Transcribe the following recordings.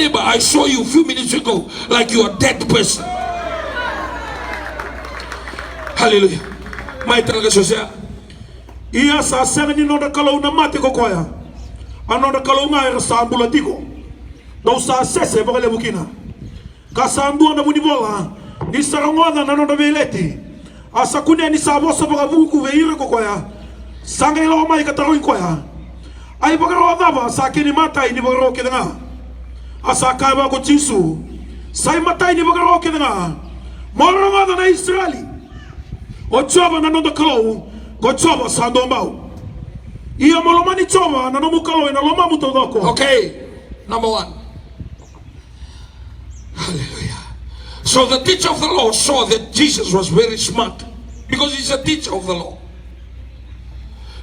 neighbor, I saw you a few minutes ago like you are a dead person. Hallelujah. My talaga iya sa sengani no da kalau na mate ko koya. Ano da kalau ngai sa ambulatiko. Do sa sese ba le bukina. Ka sa andu na buni bola. Ni sarangoda na no da veleti. Asa kunia ni sa bosa ba buku veire ko koya. Sangai lo mai ka taro koya. Ai ba ro dava sa kini mata ini ba ro ke nga. Asa ka ba ko chisu. Sai mata ini ba ro ke nga. Moro ngada na Israeli. O chova na no da kalau. Go chova sa dombao. Ia molomani chova na no mukalo na loma mutodoko. Okay, number one. Hallelujah. So the teacher of the law saw that Jesus was very smart because he's a teacher of the law.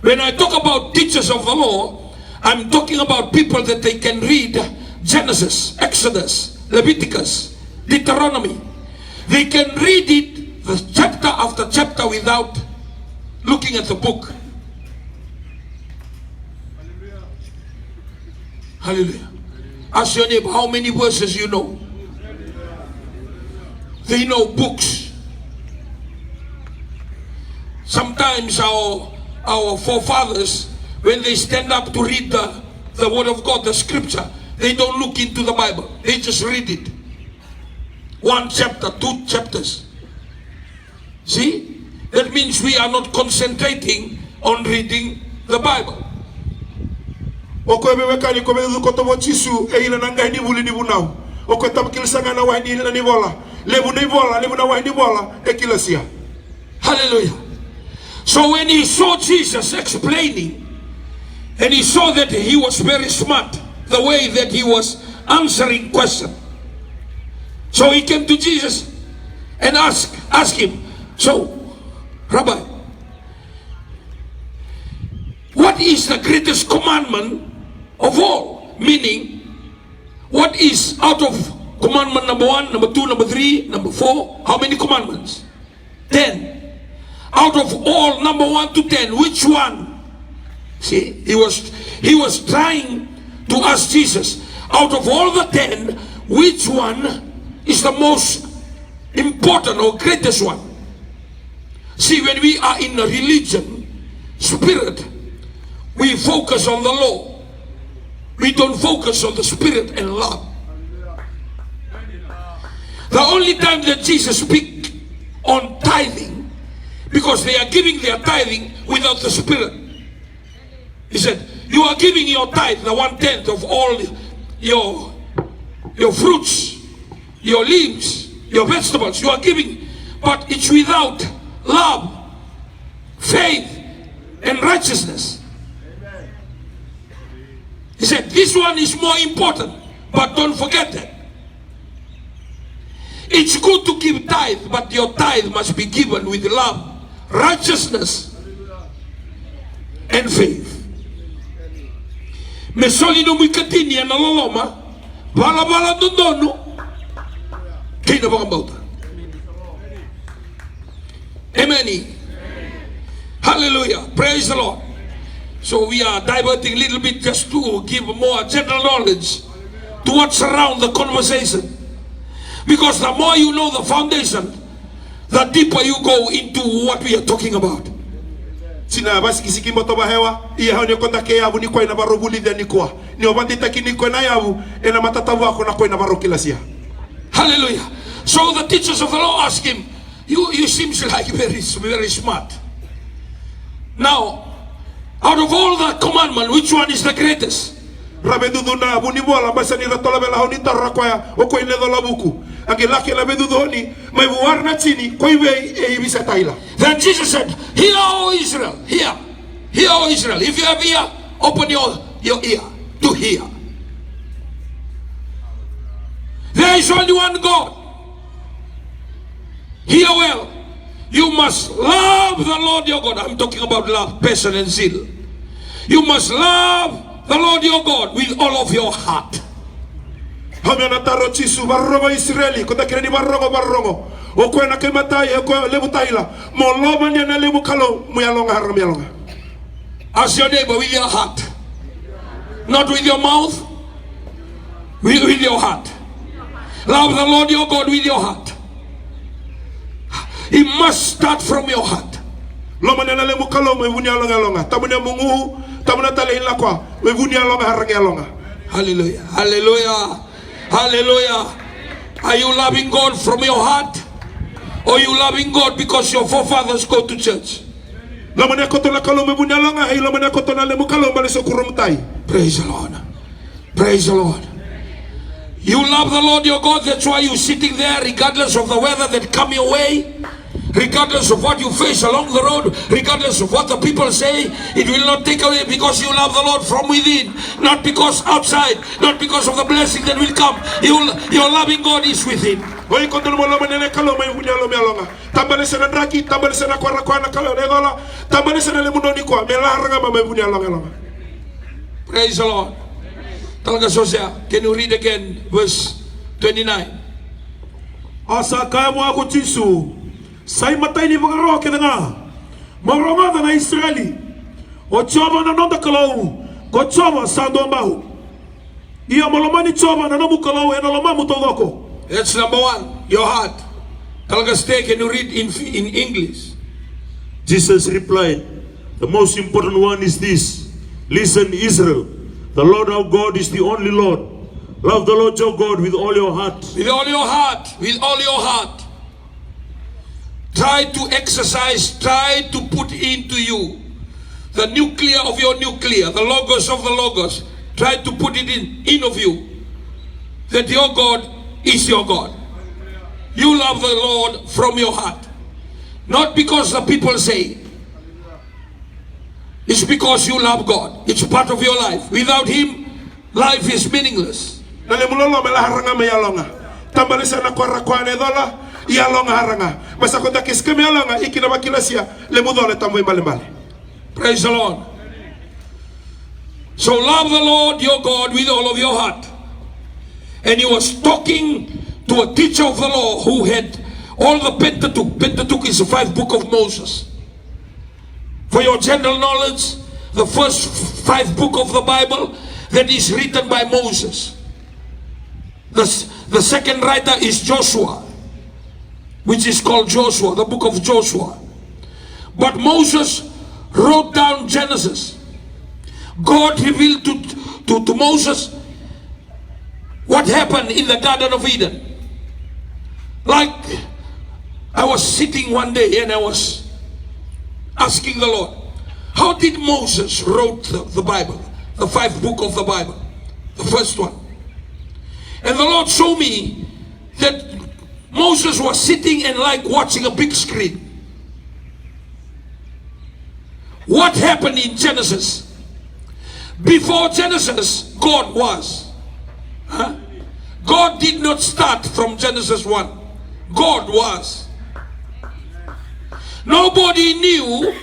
When I talk about teachers of the law, I'm talking about people that they can read Genesis, Exodus, Leviticus, Deuteronomy. They can read it the chapter after chapter without looking at the book. Hallelujah. Ask your neighbor, how many verses you know? They know books. Sometimes our forefathers, when they stand up to read the word of God, the scripture, they don't look into the Bible. They just read it. One chapter, two chapters. See? That means we are not concentrating on reading the Bible. Oko ebe wekali ko bezu ko tobo chisu e ina nanga ni buli ni bunau. Oko tabkil sanga na wahini na ni bola. Lebu na wahini bola e kilasia. Hallelujah. So when he saw Jesus explaining, and he saw that he was very smart, the way that he was answering questions. So he came to Jesus and asked him, so, Rabbi, what is the greatest commandment of all? Meaning, what is out of commandment number 1, number 2, number 3, number 4? How many commandments? 10. Out of all, number 1 to 10, which one? See, he was trying to ask Jesus, out of all the 10, which one is the most important or greatest one? See, when we are in a religion spirit, we focus on the law. We don't focus on the spirit and love. The only time that Jesus speaks on tithing, because they are giving their tithing without the spirit. He said, you are giving your tithe, the 1/10 of all your fruits, your leaves, your vegetables, you are giving, but it's without love, faith, and righteousness. He said, this one is more important, but don't forget that. It's good to give tithe, but your tithe must be given with love, righteousness, and faith. Mesoli no mikatini na loloma, bala dondono. Kina bakambauta. Amen. Hallelujah. Praise the Lord. So we are diverting a little bit just to give more general knowledge to what's around the conversation. Because the more you know the foundation, the deeper you go into what we are talking about. Sina basi kisiki moto bahewa iya hone konda ke yabu ni kwa ina baro buli de ni kwa ni obandita kini kwa na yabu ena matatabu ako na kwa ina baro kilasia. Hallelujah. So the teachers of the law ask him, you seems like very smart. Now, out of all the commandments, which one is the greatest? Rabedudu na buni bola basa ni ratola bela honi tarra kwa ya oko ine dola buku angilaki la bedudu honi mai buarna chini kwa iwe e ibisa taila. Then Jesus said, hear, O Israel, hear, O Israel. If you have ear, open your ear to hear. There is only one God. Hear well. You must love the Lord your God. I'm talking about love, passion, and zeal. You must love the Lord your God with all of your heart. Hamena taro chisu barrogo Israeli kota kireni barrogo o ko na ke matai o ko lebu taila mo loba ni na lebu kalo mo yalonga haram yalonga. Ask your neighbor with your heart, not with your mouth. With your heart. Love the Lord your God with your heart. It must start from your heart. Loma nena le mukalo me vunia longa longa. Tamune mungu, tamuna tale ila kwa. Me vunia longa harangia longa. Hallelujah. Hallelujah. Hallelujah. Are you loving God from your heart? Or are you loving God because your forefathers go to church? Loma ne kotona kalo me vunia longa. Hey loma ne kotona le mukalo me le sokurumtai. Praise the Lord. Praise the Lord. You love the Lord your God. That's why you're sitting there regardless of the weather that come your way. Regardless of what you face along the road, regardless of what the people say, it will not take away because you love the Lord from within, not because outside, not because of the blessing that will come. Your loving God is within. Oi kontol mo loma nene kalo me vunia lo me longa. Tambale sena draki, tambale sena kwa na kalo regola, tambale sena le munoni kwa me la haranga me vunia longa. Praise the Lord. Talaga Sosea, can you read again verse 29? Asa kaya mo ako tisu. Sai matai ni vagaro ke nga. Moronga na Israeli. O chova na nonda kalau. Ko chova sando mbau. Ia molomani chova na nomu kalau e na loma mutogoko. That's number one, your heart. Talaga stay, can you read in English? Jesus replied, the most important one is this. Listen, Israel, the Lord our God is the only Lord. Love the Lord your God with all your heart. With all your heart, with all your heart. Try to exercise, try to put into you the nuclear of your nuclear, the logos of the logos. Try to put it in of you that your God is your God. You love the Lord from your heart. Not because the people say. It's because you love God. It's part of your life. Without Him, life is meaningless. Nale mulolo me la haranga me yalonga. Tambale sena kwa ne dola. Yalonga haranga. Basa konta kiske me yalonga ikina bakilasia le mudole tambo imbale mbale. Praise the Lord. So love the Lord your God with all of your heart. And he was talking to a teacher of the law who had all the Pentateuch. Pentateuch is the 5 book of Moses. For your general knowledge, the first 5 book of the Bible that is written by Moses. The second writer is Joshua, which is called Joshua, the book of Joshua. But Moses wrote down Genesis. God revealed to Moses what happened in the Garden of Eden. Like, I was sitting one day and I was asking the Lord, how did Moses wrote the Bible, the 5th book of the Bible, the first one? And the Lord showed me that Moses was sitting and like watching a big screen. What happened in Genesis? Before Genesis, God was. God did not start from Genesis 1. God was. Nobody knew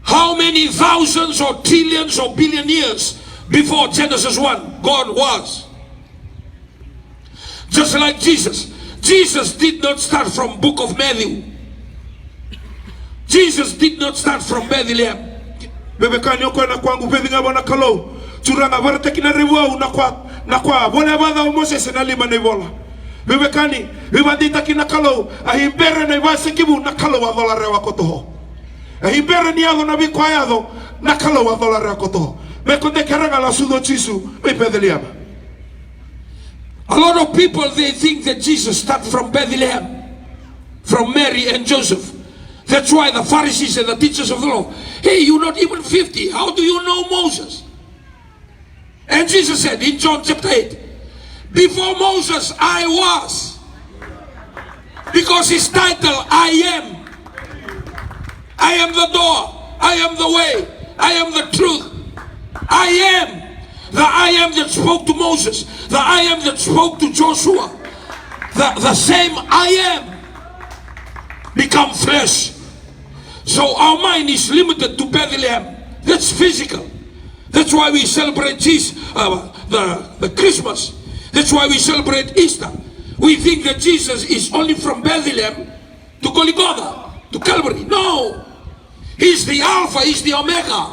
how many thousands or trillions or billion years before Genesis 1 God was. Just like Jesus. Jesus did not start from book of Matthew. Jesus did not start from Bethlehem. Bebe kanyo kwa na kwangu pevi nga wana kalo. Churanga varate kina rewa na kwa wale abada Moses na lima na ibola. Bebe kani vivadita kina kalo ahimbere na ibase kibu na kalo wa dola rewa kotoho. Ahimbere ni yado na vikwa yado na kalo wa dola rewa kotoho. Me konde keranga la sudo chisu me pedeliama. A lot of people, they think that Jesus started from Bethlehem, from Mary and Joseph. That's why the Pharisees and the teachers of the law, hey, you're not even 50. How do you know Moses? And Jesus said in John chapter 8, before Moses, I was. Because his title, I am. I am the door. I am the way. I am the truth. I am. The I am that spoke to Moses. The I am that spoke to Joshua. The same I am become flesh. So our mind is limited to Bethlehem. That's physical. That's why we celebrate Jesus, the Christmas. That's why we celebrate Easter. We think that Jesus is only from Bethlehem to Golgotha, to Calvary. No. He's the Alpha, he's the Omega.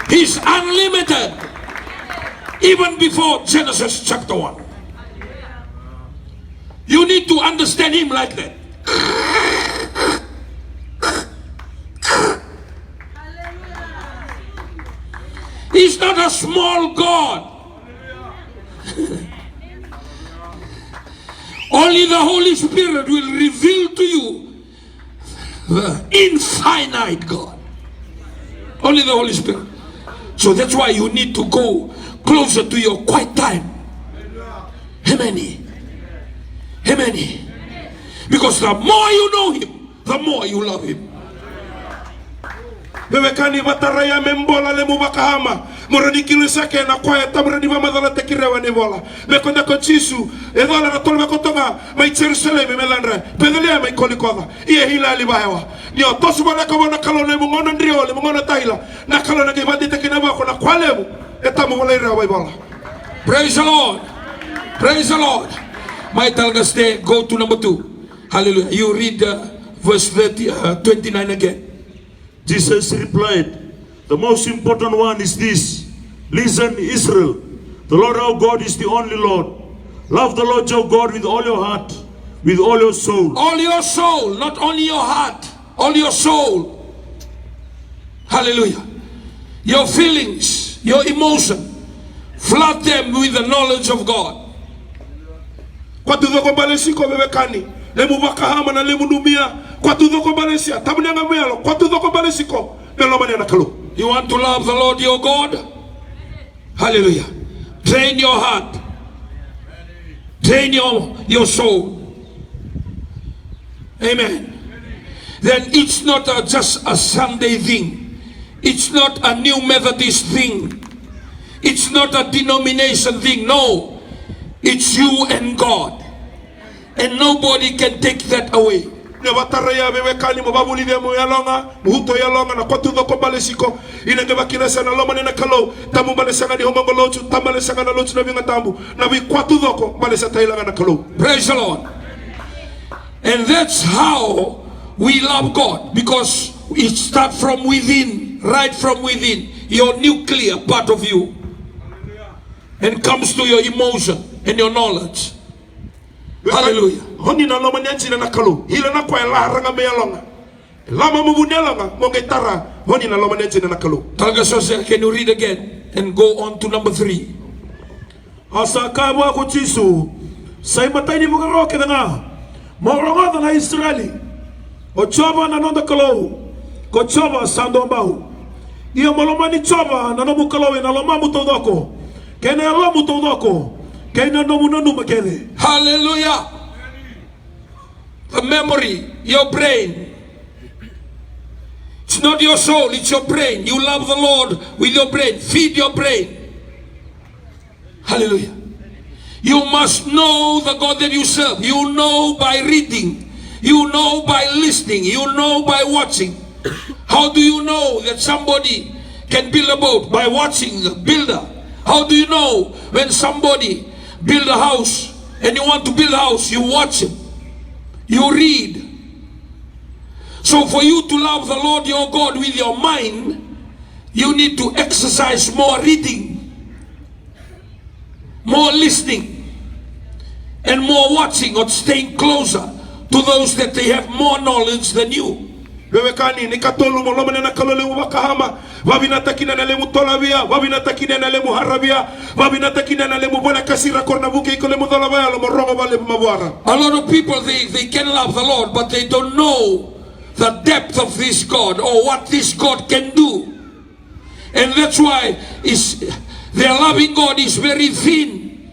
He's unlimited. even before Genesis chapter 1. You need to understand him like that. He's not a small God. Only the Holy Spirit will reveal to you the infinite God. Only the Holy Spirit. So that's why you need to go closer to your quiet time. Amen. Amen. Because the more you know him, the more you love him. Bewekani bataraya membola le mubakahama morani kilisake na kwa tamrani bamadala tekirewa ni bola mekonda ko chisu edola na tolba kotonga mai Jerusalem melandra pedelia mai kolikoda ie hila libawa ni otosu bana ko na kalone mungono ndrio le mungono taila na kalone ke badite kinaba ko na kwalemu etamu wala ira bola. Praise the Lord. Praise the Lord. My Talgaste, go to number 2. Hallelujah. You read verse 29 again. Jesus replied, the most important one is this. Listen, Israel, the Lord our God is the only Lord. Love the Lord your God with all your heart, with all your soul. All your soul, not only your heart, all your soul. Hallelujah. Your feelings, your emotion, flood them with the knowledge of God. Kwa tudoko balesiko bewekani le mubakahama na le munumia kwa tudoko balesia tamunanga melo kwa tudoko balesiko melo manena kalo. You want to love the Lord your God? Hallelujah. Train your heart. Train your soul. Amen. Then it's not just a Sunday thing. It's not a New Methodist thing. It's not a denomination thing. No. It's you and God. And nobody can take that away. Ne bataraya bewekani mubabuli de moyalonga muhuto yalonga na kwa tudoko balesiko inenge bakina sana lo manena kalo tamu balesanga ni homongo lochu tamalesanga na lochu na vinga tambu na bi kwa tudoko balesa tailanga na kalo. Praise the Lord. And that's how we love God, because it starts from within, right from within, your nuclear part of you, and comes to your emotion and your knowledge. Hallelujah. Honi na loma nyanchina na kalo hila na kwa la ranga me yalonga lama mubunelanga mongetara honi na loma nyanchina na kalo. Talgasose, can you read again and go on to number 3? Asaka wa kuchisu sai matai ni bugaroke danga moronga na Israeli o choba na nonda kalo ko choba sando mbau iyo moloma ni choba na no mukalo na loma mutodoko kene lo mutodoko kene no munonu makele. Hallelujah. The memory, your brain. It's not your soul, it's your brain. You love the Lord with your brain. Feed your brain. Hallelujah. You must know the God that you serve. You know by reading. You know by listening. You know by watching. How do you know that somebody can build a boat? By watching the builder. How do you know when somebody build a house and you want to build a house? You watch him. You read. So for you to love the Lord your God with your mind, you need to exercise more reading, more listening, and more watching, or staying closer to those that they have more knowledge than you. Bewekani ni katolu moloma na kalole wakahama wabina takina na lemu tolabia wabina takina na lemu harabia wabina takina na lemu bona kasira korna buke ikole mudolabaya lo morongo wale mabwara. A lot of people, they can love the Lord, but they don't know the depth of this God or what this God can do. And that's why their loving God is very thin.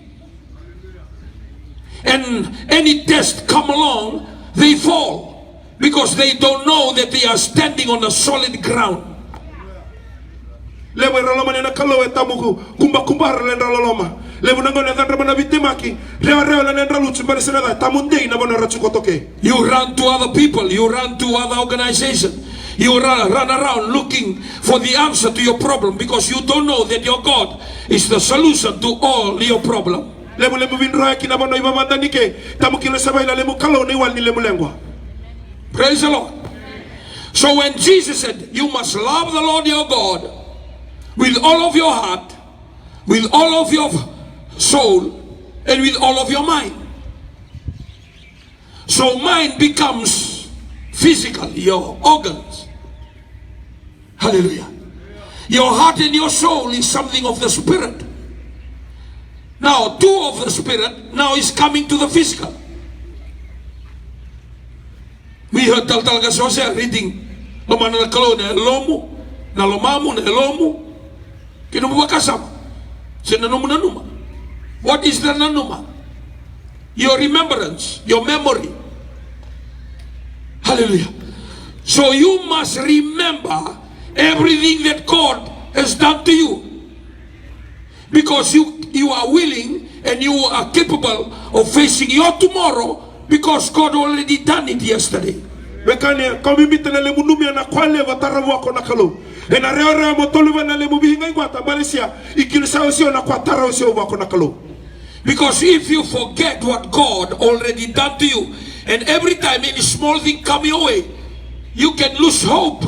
And any test come along, they fall. Because they don't know that they are standing on a solid ground. Lewe raloma na kalo etamuku kumba kumba relenda loloma. Lewe nango na ndra mana vitimaki. Rewa na ndra luchu bale senada tamunde ina bona rachukotoke. You run to other people, you run to other organizations. You run around looking for the answer to your problem because you don't know that your God is the solution to all your problem. Lewe vinroya kina bona ibamanda nike tamukile sabaila lemu kalo ni wal ni lemu lengwa. Praise the Lord. So when Jesus said, you must love the Lord your God with all of your heart, with all of your soul, and with all of your mind. So mind becomes physical, your organs. Hallelujah. Your heart and your soul is something of the spirit. Now, two of the spirit now is coming to the physical. We heard talaga Jose reading Lomana na kalo na lomu, na lomamu na lomu. Kinumuwa kasama. Sinanumu na numa. What is the nanuma? Your remembrance, your memory. Hallelujah. So you must remember everything that God has done to you, because you are willing and you are capable of facing your tomorrow, because God already done it yesterday. Bekane kami mitene le munumi na kwale watarabu wako na kalo. Ena reore mo toluwa na le mubihinga ingwata Malaysia ikilisa osio na kwa tara osio wako na kalo. Because if you forget what God already done to you, and every time any small thing come your way, you can lose hope.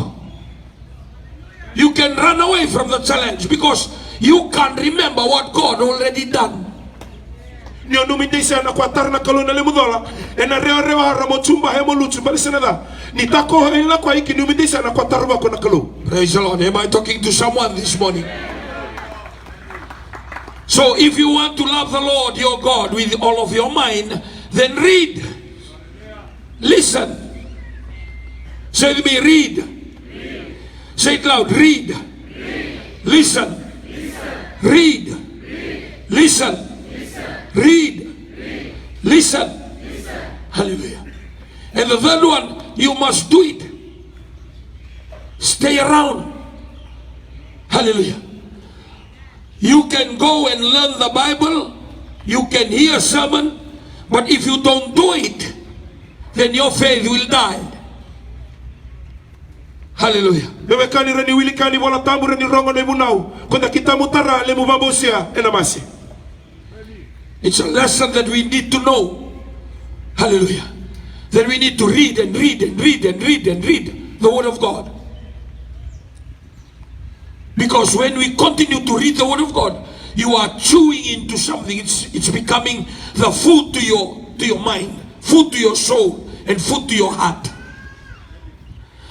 You can run away from the challenge because you can't remember what God already done. Nio numidisa na kwa tara na kalo na le mudola. Ena reore wa ramo chumba hemo luchu balisena da. Nitako ila kwa iki numidisa na kwa tara wako na kalo. Praise the Lord. Am I talking to someone this morning? So if you want to love the Lord your God with all of your mind, then read. Listen. Say to me, read. Say it loud, read. Listen. Read. Listen. Read. Listen. Hallelujah. And the third one, you must do it. Stay around. Hallelujah. You can go and learn the Bible, you can hear a sermon, but if you don't do it, then your faith will die. Hallelujah. Bewekani reni wilikani wala tamu reni rongo ne munau. Konda kita mutara le mubabosia enamasi. It's a lesson that we need to know. Hallelujah. That we need to read and read and read and read and read the Word of God. Because when we continue to read the Word of God, you are chewing into something. It's becoming the food to your mind, food to your soul, and food to your heart.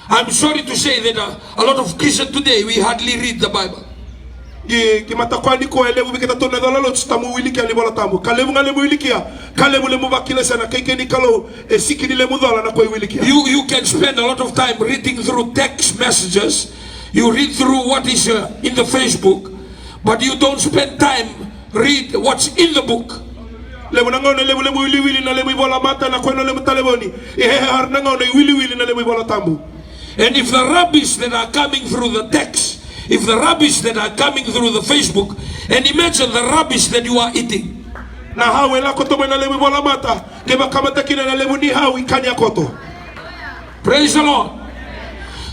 I'm sorry to say that a lot of Christians today, we hardly read the Bible. Kimatakwani ko elevu biketa tona dolalo tstamu wiliki ali bola tamu. Kalevu ngale mu wilikia. Kalevu le mu bakile sana keke ni kalo sikini le mu dola na ko wilikia. You can spend a lot of time reading through text messages. You read through what is in the Facebook, but you don't spend time read what's in the book. Lebu nangone lebu le mu wili wili na le mu bola mata na ko no le mu taleboni. Har nangone wili wili na le mu bola tamu. And if the rubbish that are coming through the text, if the rubbish that are coming through the Facebook, and imagine the rubbish that you are eating. Na hawe la koto na le mu bola mata. Keba kamata kina na lebu ni hawi kanya koto. Praise the Lord.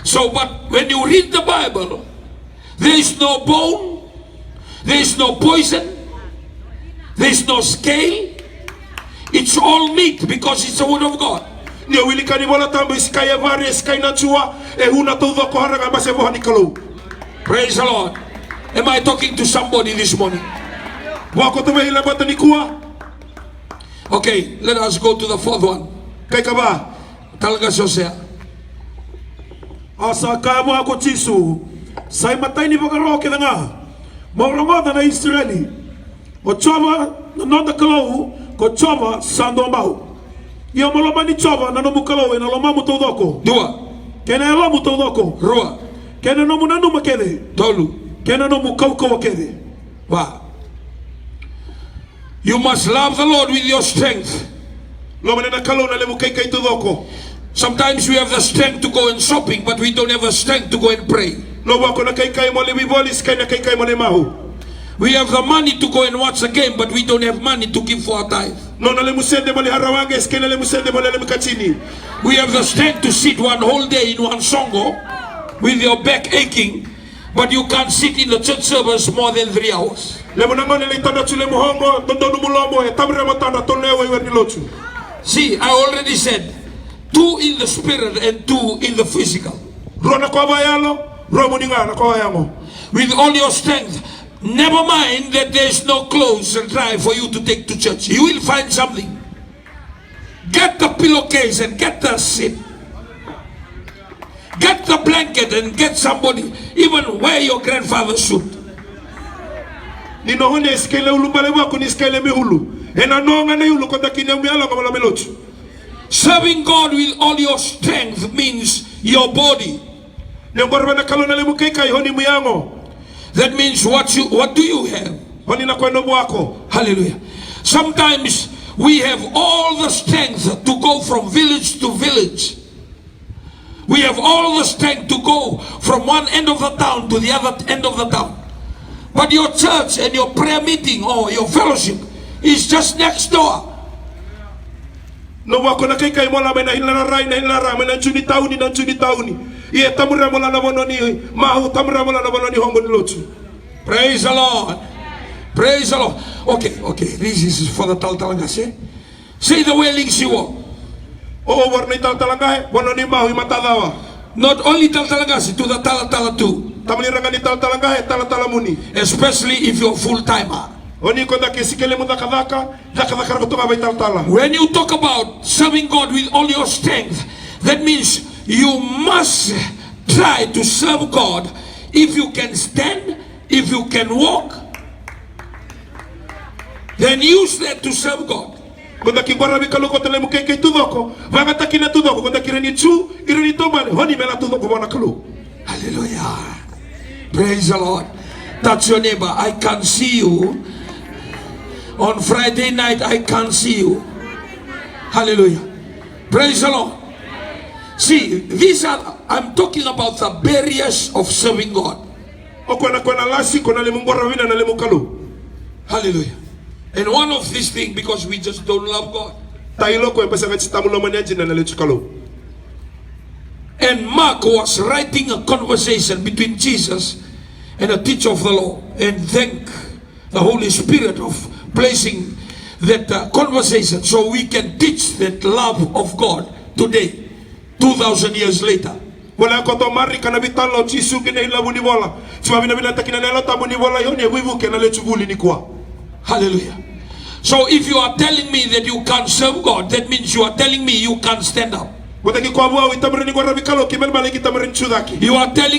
So, but when you read the Bible, there is no bone, there is no poison, there is no scale. It's all meat because it's the Word of God. Praise the Lord. Am I talking to somebody this morning? Okay, let us go to the fourth one. Talaga Josea. Asa kamu ako chisu sai matai ni bagaro ke nga morongoda na Israeli o chova no da kalo ko chova sando mau yo moloma ni chova na no mukalo na loma mutodoko Dua. kena lo mutodoko Rua. kena no munanu makede Tolu. kena no mukauko makede Wow. You must love the Lord with your strength. lo manena kalo na le mukai kai todoko. Sometimes we have the strength to go and shopping, but we don't have the strength to go and pray. We have the money to go and watch a game, but we don't have money to give for our tithe. We have the strength to sit one whole day in one songo with your back aching, but you can't sit in the church service more than 3 hours. See, I already said, 2 in the spirit and 2 in the physical. With all your strength, Never mind that there's no clothes and dry for you to take to church. You will find something. Get the pillowcase and get the seat. Get the blanket and get somebody. Even wear your grandfather's suit. Ninohone iskele ulumbale wako ni iskele mihulu. Ena nonga na yulu konda kinya miala kama la melotu. Serving God with all your strength means your body. Nyongorwa na kalona le mukeka ihoni muyango. That means what do you have? Honi na kwendo mwako. Hallelujah. Sometimes we have all the strength to go from village to village. We have all the strength to go from one end of the town to the other end of the town. But your church and your prayer meeting or your fellowship is just next door. No wako na keka imola mena hinlara mena nchuni tauni. Iye tamura mola na bononi mahu tamura mola na bononi hongo nilotu. Praise the Lord. Praise the Lord. Okay. This is for the Taltalangase. Say the wailing siwo. Oh, warna Taltalangahe bononi mahu imatadawa. Not only Taltalangase, to the Talatala too. Tamani rangani Taltalangahe Talatalamuni. Especially if you're full-timer. Oni konda kesikele muda kadaka jakadaka kutoka bai Taltala. When you talk about serving God with all your strength, that means you must try to serve God. If you can stand, if you can walk, then use that to serve God. Konda kigwara bikalo kotele mukeke tudoko. Vagata kina tudoko konda kireni chu ireni tomale honi mela tudoko bona kalu. Hallelujah. Praise the Lord. Touch your neighbor. I can see you. On Friday night, I can see you. Hallelujah. Praise the Lord. See, I'm talking about the barriers of serving God. Hallelujah. And one of these things, because we just don't love God. And Mark was writing a conversation between Jesus and a teacher of the law. And thank the Holy Spirit of placing that conversation so we can teach that love of God today, 2,000 years later. Hallelujah. So if you are telling me that you can't serve God, that means you are telling me you can't stand up. You are telling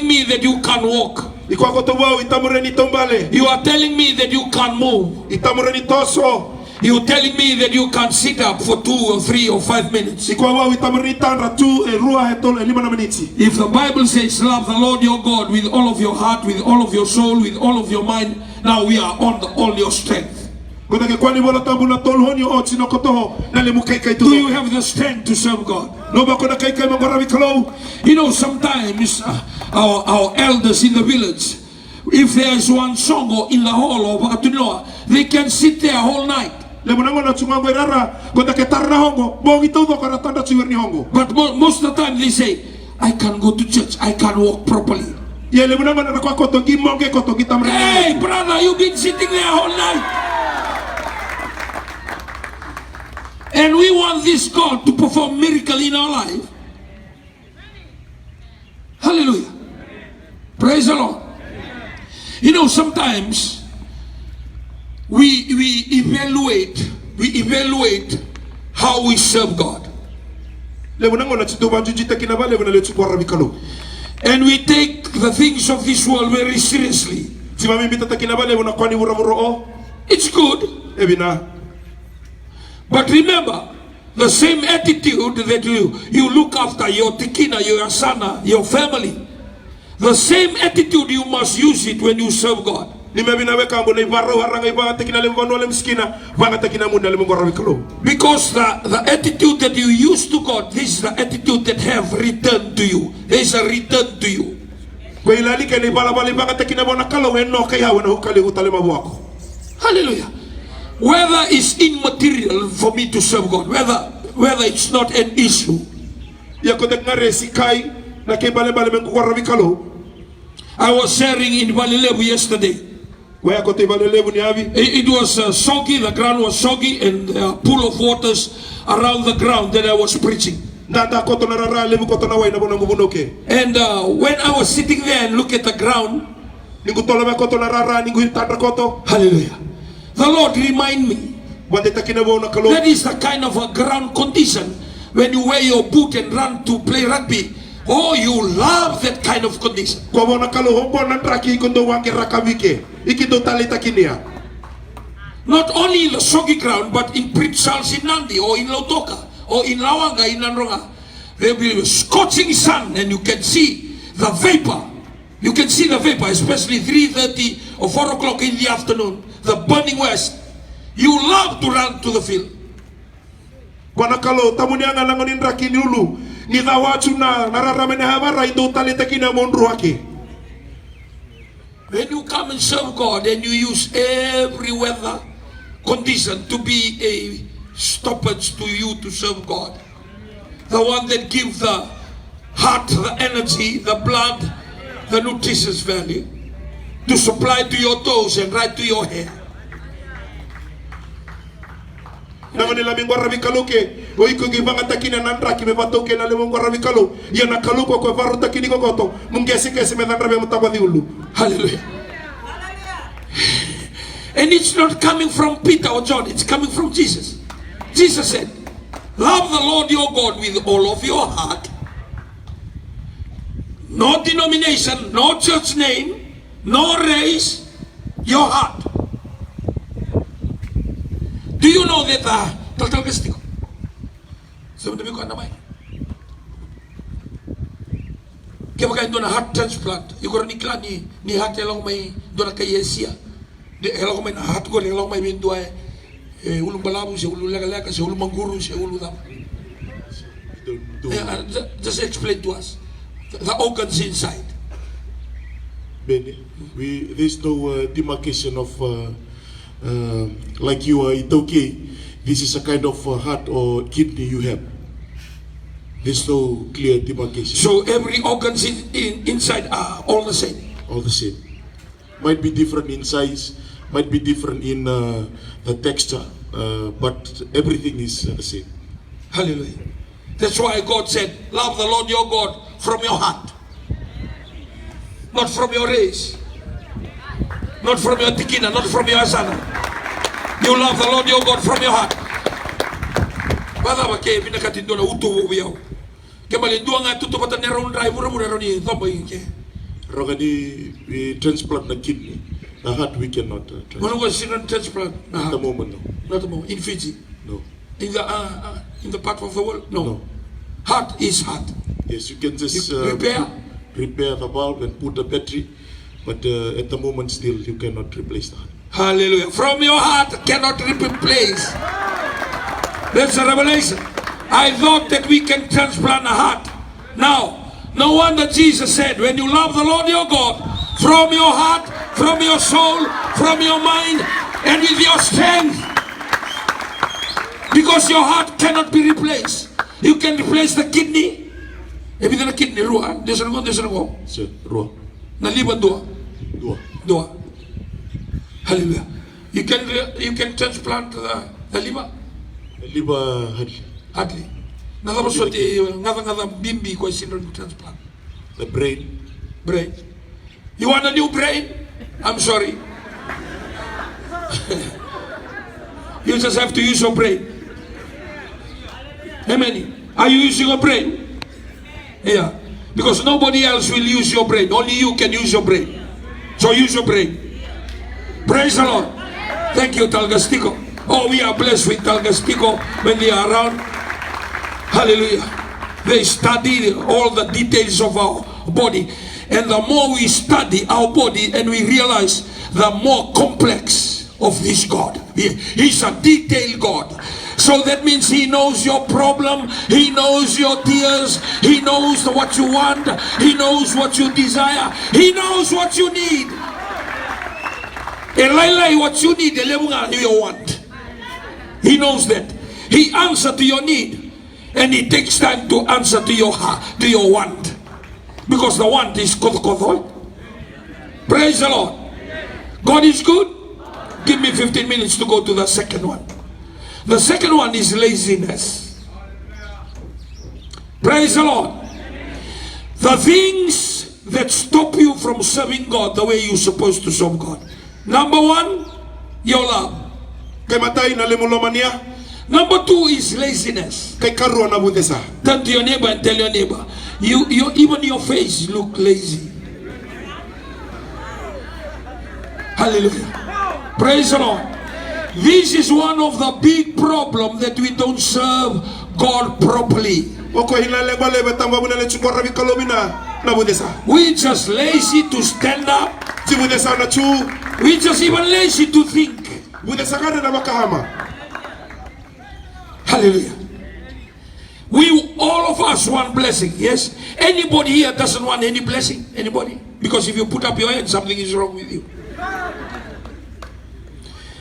me that you can't walk. You are telling me that you can't move. You are telling me that you can't sit up for 2 or 3 or 5 minutes. If the Bible says love the Lord your God with all of your heart, with all of your soul, with all of your mind, now we are on all your strength. Do you have the strength to serve God? You know, sometimes our elders in the village, if there is one song in the hall or Wakatunoa, they can sit there whole night. But most of the time they say, I can go to church, I can walk properly. Hey brother, you've been sitting there whole night. And we want this God to perform miracle in our life. Hallelujah. Praise the Lord. You know, sometimes we evaluate how we serve God. And we take the things of this world very seriously. It's good. But remember, the same attitude that you look after your tikina, your sana, your family, the same attitude you must use it when you serve God. Because the attitude that you use to God, this is the attitude that have returned to you. There is a return to you. Hallelujah. Whether it's immaterial for me to serve God, whether it's not an issue. I was sharing in Valilebu yesterday. It was soggy, the ground was soggy, and a pool of waters around the ground that I was preaching. And when I was sitting there and look at the ground, Ningu tola makoto na rara ningu hitandra koto. Hallelujah. The Lord remind me Wande takina wo na kalo. that is the kind of a ground condition when you wear your boot and run to play rugby. Oh, you love that kind of condition. Kwa wo na kalo hombo na traki ikondo wange rakawike. Ikido tali takinia. Not only in the soggy ground, but in Prince Charles in Nandi, or in Lautoka, or in Lawanga, in Nanronga. There will be a scorching sun, and you can see the vapor. You can see the vapor, especially 3:30 or 4 o'clock in the afternoon, the burning west. You love to run to the field. Kwa na kalo tamunianga langonin raki ni ulu. Ni dawachu na nararamene habara ido tali takina mondru haki. When you come and serve God and you use every weather condition to be a stoppage to you to serve God, the one that gives the heart, the energy, the blood, the nutritious value to supply to your toes and right to your hair. Nangani la mingwa ravikalo ke o iko gibanga takina nandra ki me batoke na le mingwa ravikalo ya na kaluko ko varu takini ko koto mungesi kesi me nandra me mutaba di ulu. Hallelujah. And it's not coming from Peter or John, it's coming from Jesus. Jesus said, love the Lord your God with all of your heart. No denomination, no church name, no race, your heart. Do you know that Taltal Gastico? Sabi ko namay. Kaya kayo doon na heart transplant. Yung ko ni klan ni heart elang may doon na kay Yesia. Elang may na heart ko elang may min doon ulung balabong siya, ulung lagalaka siya, ulung mangguru siya, ulung dam. Just explain to us the organs inside. Bene, there's no demarcation of like you are, it's okay. This is a kind of heart or kidney you have. There's no clear demarcation. So every organs inside are all the same. All the same. Might be different in size, might be different in the texture, but everything is the same. Hallelujah. That's why God said, love the Lord your God from your heart. Not from your race. Not from your tikina, not from your asana. You love the Lord your God from your heart. Bada ba ke pinakatindo na utu wo biyaw. Ke malindua nga tutu pata ne round drive mura ni tombo ke. Rogadi transplant the kidney. The heart we cannot transplant. Mono ko sinon transplant. At the moment, no. Not the moment. In Fiji. No. In the part of the world. No. No. Heart is heart. Yes, you can just Repair the valve and put a battery, but at the moment still you cannot replace the heart. Hallelujah. From your heart cannot be replaced. That's a revelation. I thought that we can transplant a heart. Now, no wonder Jesus said, when you love the Lord your God, from your heart, from your soul, from your mind, and with your strength, because your heart cannot be replaced. You can replace the kidney. Maybe the kidney, ruah. There's no go. So, ruah. Naliban dua. Dua. Dua. Hallelujah. You can transplant the liver. Liver hardly. Hardly. Ngada bimbi ko syndrome transplant. The brain. Brain. You want a new brain? I'm sorry. You just have to use your brain. How many? Are you using your brain? Yeah. Because nobody else will use your brain. Only you can use your brain. So use your brain. Praise the Lord. Thank you, Talgastico. Oh, we are blessed with Talgastico when they are around. Hallelujah. They study all the details of our body. And the more we study our body and we realize, the more complex of this God. He's a detailed God. So that means He knows your problem, He knows your tears, He knows what you want, He knows what you desire, He knows what you need. What you need, you want. He knows that. He answers to your need, and He takes time to answer to your heart, to your want, because the want is kodokotol. Praise the Lord. God is good. Give me 15 minutes to go to the second one. The second one is laziness. Praise the Lord. The things that stop you from serving God the way you're supposed to serve God. Number one, your love. Kay matay na limulomania. Number two is laziness. Kay karuan na budesa. Turn to your neighbor and tell your neighbor, even your face look lazy. Hallelujah. Praise the Lord. This is one of the big problems that we don't serve God properly. We just lazy to stand up. We just even lazy to think. Hallelujah. We, all of us, want blessing. Yes? Anybody here doesn't want any blessing? Anybody? Because if you put up your hand, something is wrong with you.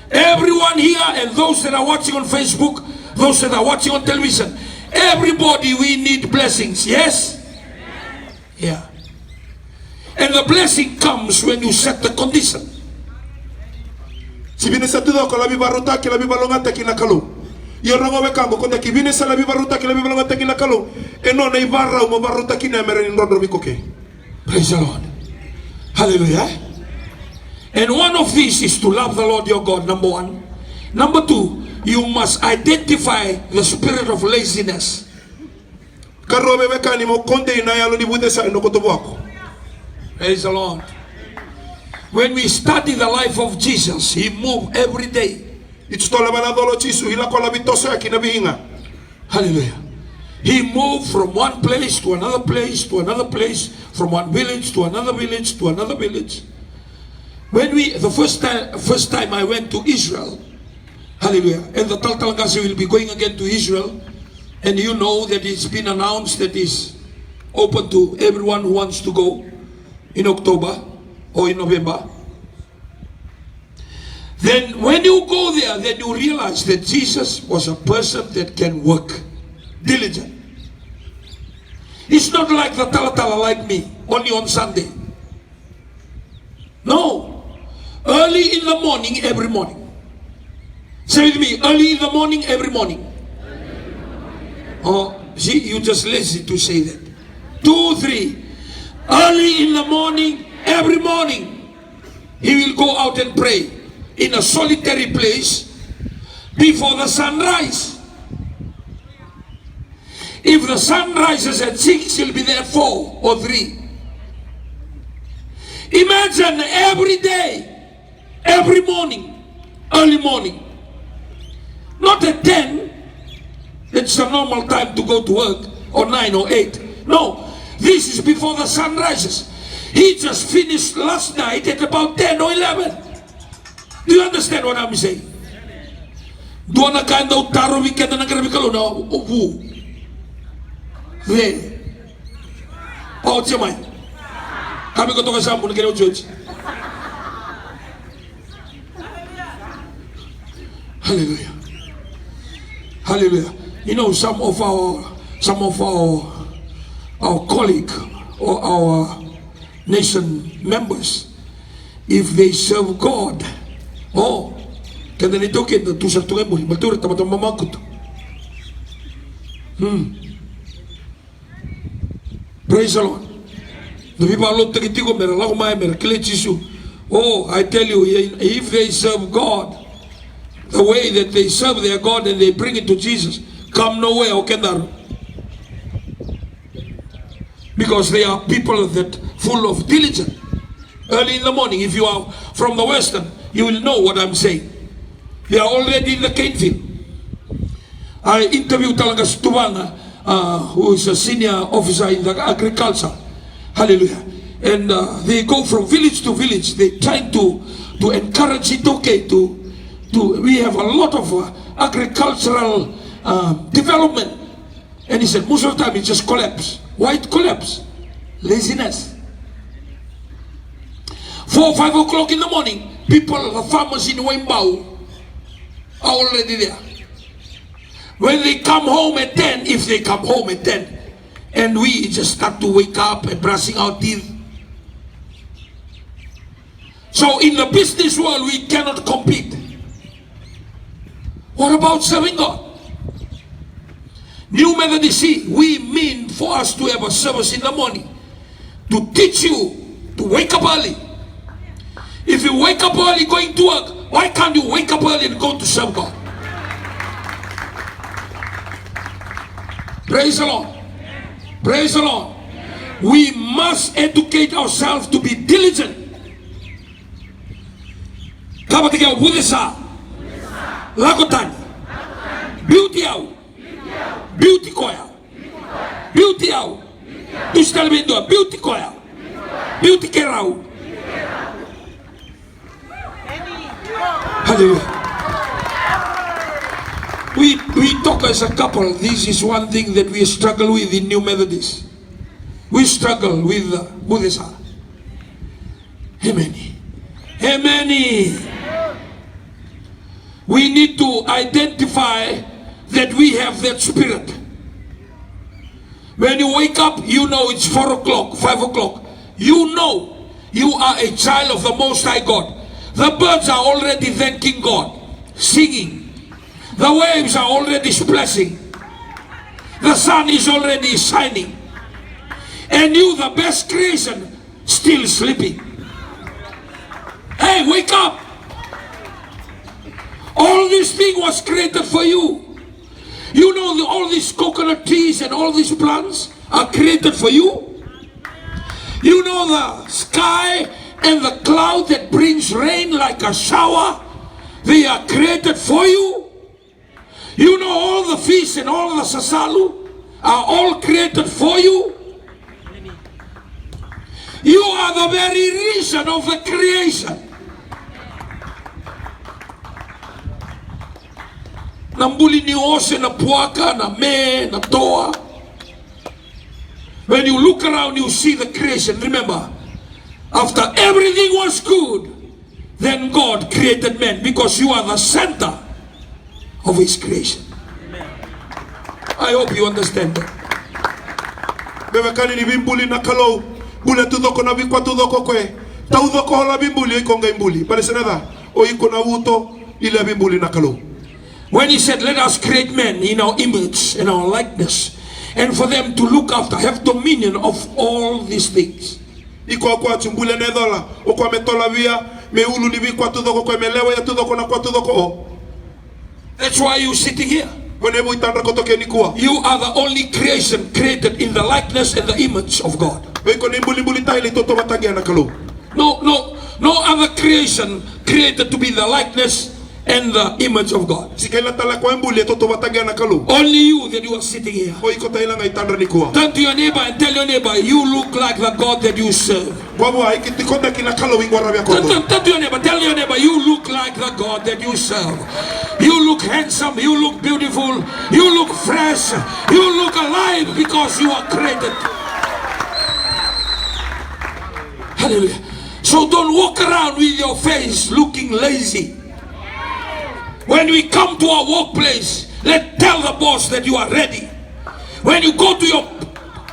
Everyone here and those that are watching on Facebook, those that are watching on television, everybody, we need blessings. Yes? Yeah. And the blessing comes when you set the condition. Si viene sa tudo ko labi baruta ki labi balonga te kinakalu. Yo rongo be kango konda ki viene sa labi baruta ki labi balonga te kinakalu. E non e barra mo baruta ki na mere ni ndondro bikoke. Praise the Lord. Hallelujah. And one of these is to love the Lord your God, number one. Number two, you must identify the spirit of laziness. Karobe be kani mo konde ina yalo ni budesa no kotobo ako. Praise the Lord. When we study the life of Jesus, he moved every day. Hallelujah. He moved from one place to another place to another place, from one village to another village to another village. When the first time I went to Israel, hallelujah, and the Taltalangasi will be going again to Israel, and you know that it's been announced that it's open to everyone who wants to go in October or in November. Then when you go there, then you realize that Jesus was a person that can work diligent. It's not like the Talatala like me, only on Sunday. No. Early in the morning, every morning. Say with me, early in the morning, every morning. Oh, see, you just lazy to say that. 2, 3. Early in the morning, every morning, he will go out and pray in a solitary place before the sunrise. If the sun rises at 6, he'll be there 4 or 3. Imagine every day, every morning, early morning. Not at 10, it's a normal time to go to work, or 9 or 8. No, this is before the sun rises. He just finished last night at about 10 or 11. Do you understand what I'm saying? Doon na kain daw taro weekend na nagkarabi ka na ubu. There. Oh, tiyamay. Kami ko ito kasama na ginaw church. Hallelujah. Hallelujah. You know, some of our colleague or our nation members, if they serve God, oh, kada nito kita tusag tungay mo, maltura tamatang mamakot. Praise the Lord. The people are looking at you, oh, I tell you, if they serve God the way that they serve their God and they bring it to Jesus, come nowhere, okay, because they are people that full of diligence. Early in the morning, if you are from the Western, you will know what I'm saying. They are already in the cane field. I interviewed talaga si Tubanga, who is a senior officer in the agriculture. Hallelujah. And they go from village to village. They try to encourage it, okay, we have a lot of agricultural development. And he said, most of the time it just collapse. Why it collapse? Laziness. 4 or 5 o'clock in the morning, people, the farmers in Wembao are already there. When they come home at 10, if they come home at 10, and we just start to wake up and brushing our teeth. So in the business world, we cannot compete. What about serving God? New Methodist, we mean for us to have a service in the morning. to teach you to wake up early. If you wake up early going to work, why can't you wake up early and go to serve God? Praise the Lord. Praise the Lord. We must educate ourselves to be diligent. Kabatika wudesa. Lakotan. Beauty out. Beauty koya. Beauty out. Tustalmendo. Beauty koya. Beauty kerau. Hallelujah. We talk as a couple. This is one thing that we struggle with in New Methodist. We struggle with Buddhism. Amen. Amen. We need to identify that we have that spirit. When you wake up, you know it's 4 o'clock, 5 o'clock. You know you are a child of the Most High God. The birds are already thanking God, singing. The waves are already splashing. The sun is already shining. And you, the best creation, still sleeping. Hey, wake up! All this thing was created for you. You know all these coconut trees and all these plants are created for you. You know the sky and the cloud that brings rain like a shower, they are created for you. You know all the fish and all the sasalu are all created for you. You are the very reason of the creation. Nambuli ni ose na puaka na me na toa. When you look around, you see the creation. Remember, after everything was good, then God created man, because you are the center of his creation. I hope you understand that. Bebe kani ni bimbuli na kalau bule tudoko na bikwa tudoko kwe ta udoko hola bimbuli ikonga imbuli pale senada o iko na uto ile bimbuli na kalau. When he said, let us create men in our image and our likeness, and for them to look after, have dominion of all these things. Iko kwa chumbule na dola o kwa metola via meulu ni bikwa tudoko kwe melewa ya tudoko na kwa tudoko o. That's why you're sitting here. You are the only creation created in the likeness and the image of God. No other creation created to be the likeness and the image of God. Only you that you are sitting here. Turn to your neighbor and tell your neighbor, you look like the God that you serve. Turn to your neighbor, tell your neighbor, you look like the God that you serve. You look handsome, you look beautiful, you look fresh, you look alive because you are created. Hallelujah. So don't walk around with your face looking lazy. When we come to our workplace, tell the boss that you are ready. When you go to your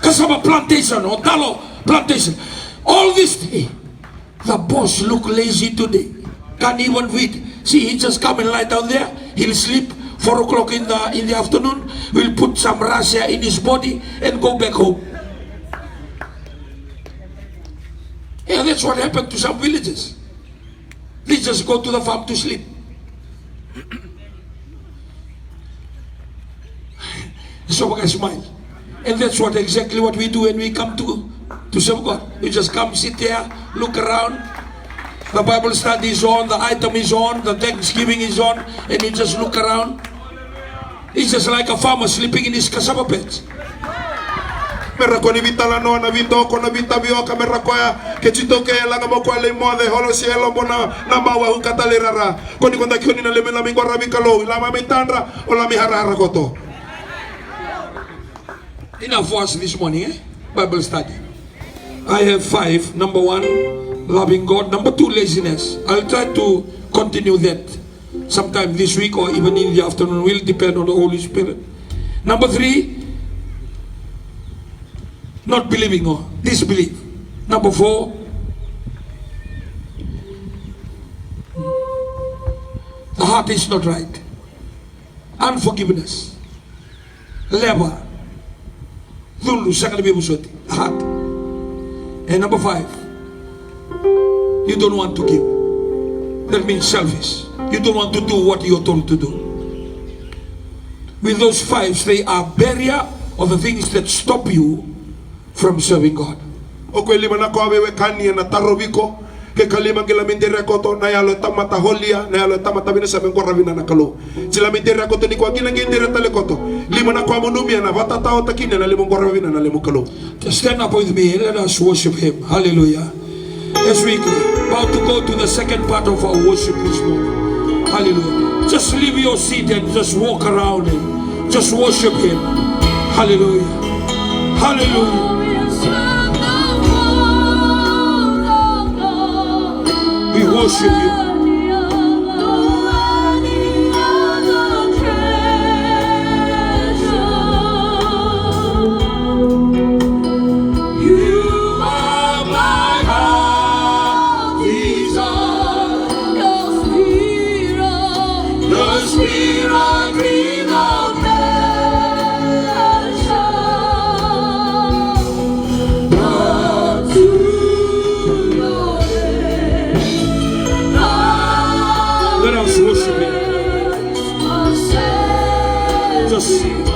cassava plantation or tallow plantation, all this day, the boss look lazy today. Can't even read. See, he just come and lie down there. He'll sleep 4 o'clock in the afternoon. We'll put some rasia in his body and go back home. Yeah, that's what happened to some villages. They just go to the farm to sleep. So we can smile. And that's exactly what we do when we come to serve God. We just come, sit there, look around. The Bible study is on, the item is on, the Thanksgiving is on, and you just look around. It's just like a farmer sleeping in his cassava beds. Merakoni vitala no na vitoko na vitabio kamerakoya kechitoke langa mokwa le mode holo cielo bona na mawa ukatalirara koni konda kioni na lemela mingora vikalo la mamitandra o la miharara koto. Enough for us this morning, Bible study. I have 5. Number 1, loving God. Number 2, laziness. I'll try to continue that sometime this week or even in the afternoon. Will depend on the Holy Spirit. Number 3, not believing or disbelief. Number 4, the heart is not right. Unforgiveness. Lever. Heart. And number 5, you don't want to give. That means selfish. You don't want to do what you're told to do. With those 5s, they are barrier of the things that stop you from serving God. Oko lima na kwa wewe kani na tarobiko ke kalima ke la mindere koto na yalo tamata holia na yalo tamata bina sa mengora bina na kalu. Sila mindere koto ni kwa kina ngendere tale koto. Lima na kwa monumia na watata o takina na limo ngora bina na limo kalu. Just stand up with me and let us worship Him. Hallelujah. As we about to go to the second part of our worship this morning. Hallelujah. Just leave your seat and just walk around and just worship Him. Hallelujah. Hallelujah. We worship you.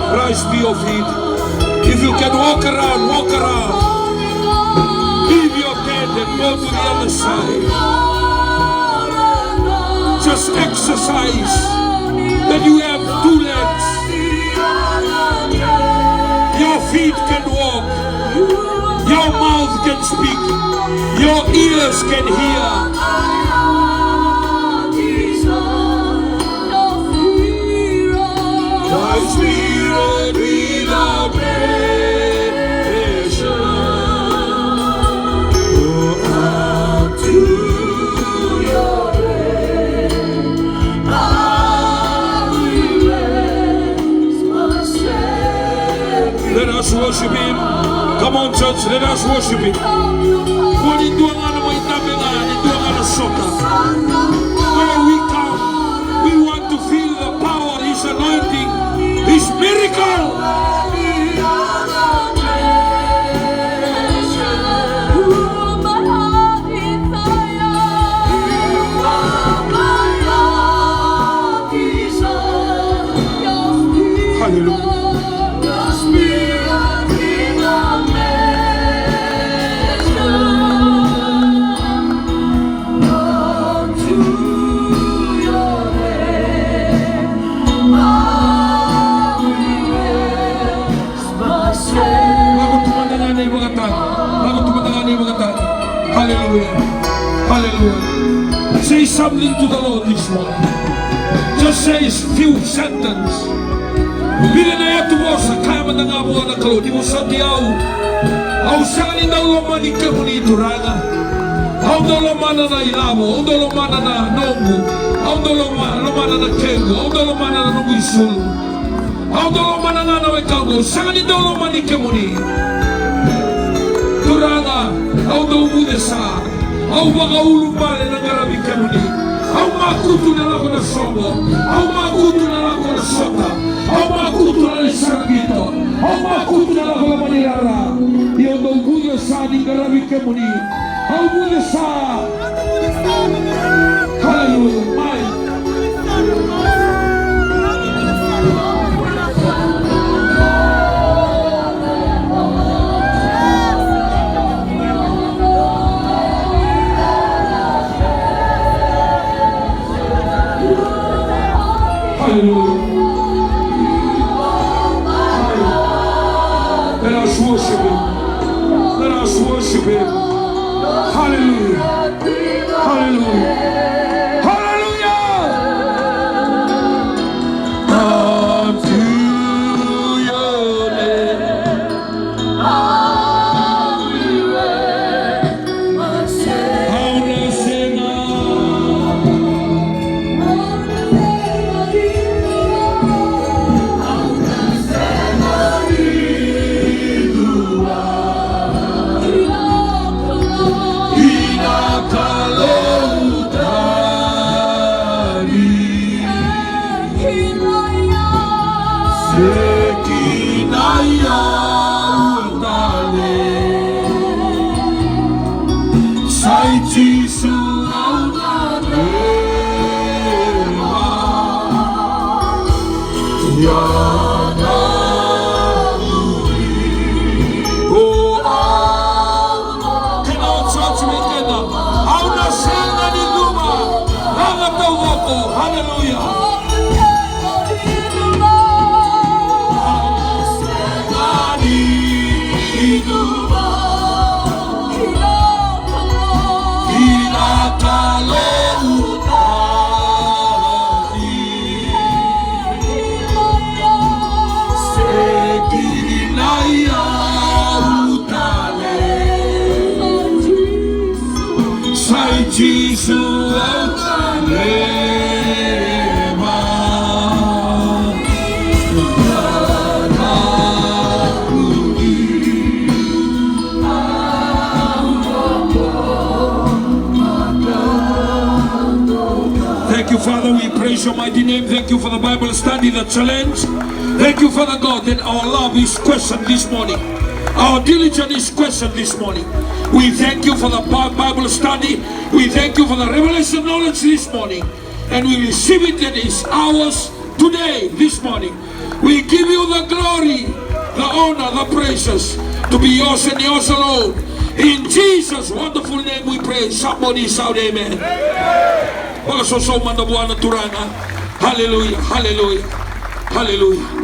Rise to your feet. If you can walk around, walk around. Leave your bed and go to the other side. Just exercise that you have 2 legs. Your feet can walk. Your mouth can speak. Your ears can hear. Thy spirit without measure, go out to your reign. I will raise myself. Let us worship Him. Come on, church, let us worship Him. Where we come, we want to feel the power, His anointing, His miracle. Hallelujah. Hallelujah. Hallelujah. Say something to the Lord this morning. Just say a few sentences. Bila na yato mo sa kama na nga mo na kalo, di mo sa diyaw. Au saan daw lomani ka mo ni Turaga. Au daw lomana na ilamo, au daw lomana na nongo, au daw lomana na kengo, au daw lomana na nongo isulu. Au daw lomana na na wekango, saan daw lomani ka mo ni Turaga. Au daw mude sa, au baka ulupale na ngarabi ka mo ni. Au makutu na lako na sobo, au makutu na lako na sota. Au makutu na lisargito, au makutu na lako na manirara. Iyo daw mude sa ni ngarabi ka mo ni. Au mude sa. Hallelujah. Let us worship Him. Let us worship Him. Hallelujah. Hallelujah. Hallelujah. Unto your name I will raise myself. How to sing Thank you, Father. We praise your mighty name. Thank you for the Bible study, the challenge. Thank you, Father God, that our love is questioned this morning. Our diligence is questioned this morning. We thank you for the Bible study. We thank you for the revelation knowledge this morning. And we receive it that is ours today, this morning. We give you the glory, the honor, the praises to be yours and yours alone. In Jesus' wonderful name we pray. Somebody shout amen. Hallelujah, hallelujah, hallelujah, hallelujah.